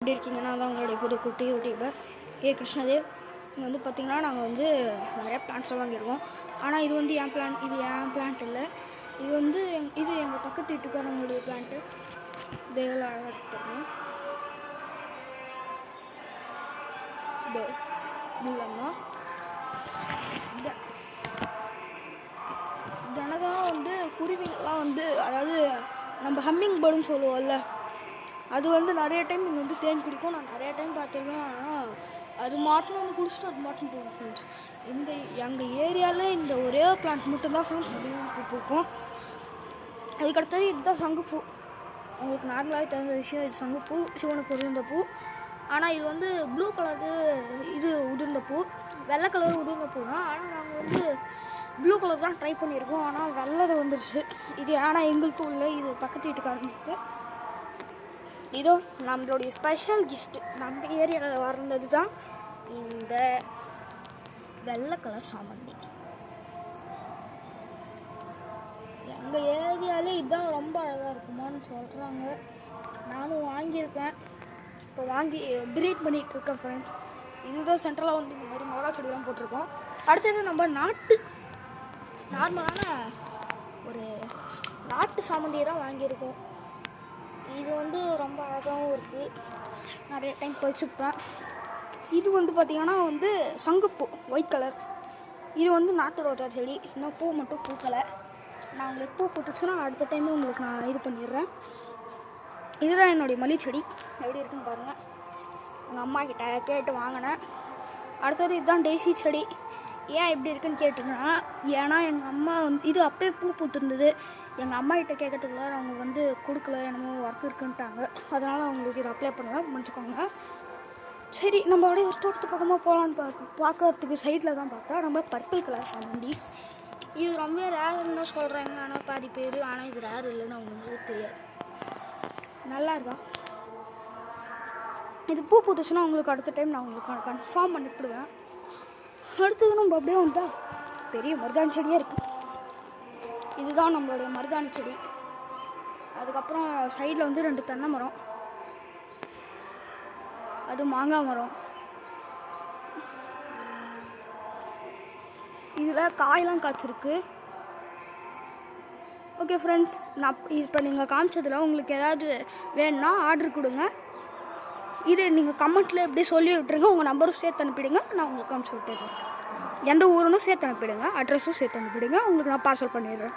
எப்படி இருக்கீங்கன்னா தான் உங்களுடைய புது குட்டி யூடியூபர் கே கிருஷ்ணதேவ். இங்கே வந்து பார்த்திங்கன்னா நாங்கள் வந்து நிறையா பிளான்ட்ஸ்லாம் வாங்கியிருக்கோம். ஆனால் இது வந்து என் பிளான்ட் இல்லை, இது வந்து இது எங்கள் பக்கத்து வீட்டுக்காரங்களுடைய பிளான்ட்டு. இது எவ்வளோ அழகாக இருக்காங்க. இது இல்லைம்மா ஜனதான் வந்து குருவிங்கெல்லாம் வந்து, அதாவது நம்ம ஹம்மிங் பேர்டுன்னு சொல்லுவோம்ல, அது வந்து நிறைய டைம் இங்கே வந்து தேன் குடிக்கும். நான் நிறைய டைம் பார்த்துருக்கேன். ஆனால் அது மாட்டும் வந்து குடிச்சிட்டு அது மாட்டும் போகும் ஃப்ரெண்ட்ஸ். எங்கள் ஏரியாவில் இந்த ஒரே பிளான்ட் மட்டும்தான் ஃப்ரெண்ட்ஸ் பூ பூக்கும். அதுக்கடுத்தது இதுதான் சங்குப்பூ. உங்களுக்கு நார்மலாகவே தெரிஞ்ச விஷயம், இது சங்குப்பூ, சிவனுக்கு உதிர்ந்த பூ. ஆனால் இது வந்து ப்ளூ கலரு, இது உதிர்ந்த பூ, வெள்ளை கலர் உதிர்ந்த பூ தான். ஆனால் நாங்கள் வந்து ப்ளூ கலர் தான் ட்ரை பண்ணியிருக்கோம். ஆனால் வெள்ளை வந்துடுச்சு இது. ஆனால் எங்களுக்கும் இல்லை, இது பக்கத்து வீட்டுக்காரங்களுக்கு. இதோ நம்மளுடைய ஸ்பெஷல் கிஃப்ட்டு நம்ம ஏரியாவில் வந்தது தான் இந்த வெள்ளை கலர் சாமந்தி. எங்கள் ஏரியாவிலே இதுதான் ரொம்ப அழகாக இருக்குமான்னு சொல்கிறாங்க. நானும் வாங்கியிருக்கேன். இப்போ வாங்கி ப்ரீட் பண்ணிகிட்ருக்கேன் ஃப்ரெண்ட்ஸ். இதுதான் சென்ட்ரலாக வந்து இந்த மாதிரி மிளகா செடிலாம் போட்டிருக்கோம். அடுத்தது நம்ம நார்மலான ஒரு நாட்டு சாமந்தியை தான் வாங்கியிருக்கோம். இது வந்து ரொம்ப அழகாகவும் இருக்குது, நிறைய டைம் பறிச்சுப்பேன். இது வந்து பார்த்திங்கன்னா வந்து சங்குப்பூ ஒயிட் கலர். இது வந்து நாட்டு ரோஜா செடி. இன்னும் பூ மட்டும் பூக்கலை. நான் உங்களுக்கு பூ பூத்துச்சுன்னா அடுத்த டைமே உங்களுக்கு நான் இது பண்ணிடுறேன். இதுதான் என்னுடைய மல்லி செடி, எப்படி இருக்குன்னு பாருங்கள். எங்கள் அம்மா கிட்ட கேட்டு வாங்கினேன். அடுத்தது இதுதான் டெய்ஸி செடி. ஏன் எப்படி இருக்குன்னு கேட்டிங்கன்னா, ஏன்னா எங்கள் அம்மா வந்து இது அப்போயே பூ பூத்துருந்தது. எங்கள் அம்மா கிட்ட கேட்கறதுக்குள்ள அவங்க வந்து கொடுக்கல, என்னமோ ஒர்க் இருக்குன்ட்டாங்க. அதனால் அவங்களுக்கு இதை அப்ளை பண்ணுவேன், முடிச்சுக்கோங்க. சரி, நம்ம அப்படியே ஒரு தோட்டத்து பக்கமாக போகலான்னு பார்க்கறதுக்கு சைடில் தான் பார்த்தா நம்ம பர்பிள் கலர் சாமந்தி. இது ரொம்ப ரேருன்னு தான் சொல்கிறாங்க, ஆனால் பாதி பேர். ஆனால் இது ரேர் இல்லைன்னு அவங்களுக்கு தெரியாது. நல்லா இருக்கா? இது பூ பூத்துச்சுன்னா உங்களுக்கு அடுத்த டைம் நான் உங்களுக்கு கன்ஃபார்ம் பண்ணிவிடுவேன். அடுத்தது நம்ம அப்படியே வந்தால் பெரிய மருதாணி செடியாக இருக்குது. இதுதான் நம்மளுடைய மருதாணி செடி. அதுக்கப்புறம் சைடில் வந்து 2 தென்னை மரம், அது மாங்காய் மரம். இதில் காயெல்லாம் காய்ச்சிருக்கு. ஓகே ஃப்ரெண்ட்ஸ், நான் இப்போ நீங்கள் காமிச்சதில் உங்களுக்கு ஏதாவது வேணும்னா ஆர்டர் கொடுங்க. இது நீங்கள் கமெண்ட்டில் எப்படி சொல்லி விட்டுருங்க. உங்கள் நம்பரும் சேர்த்து அனுப்பிடுங்க, நான் உங்களுக்கு காமிச்சு விட்டுறேன். எந்த ஊருன்னு சேர்த்து அனுப்பிடுங்க, அட்ரஸும் சேர்த்து அனுப்பிடுங்க, உங்களுக்கு நான் பார்சல் பண்ணிடுறேன்.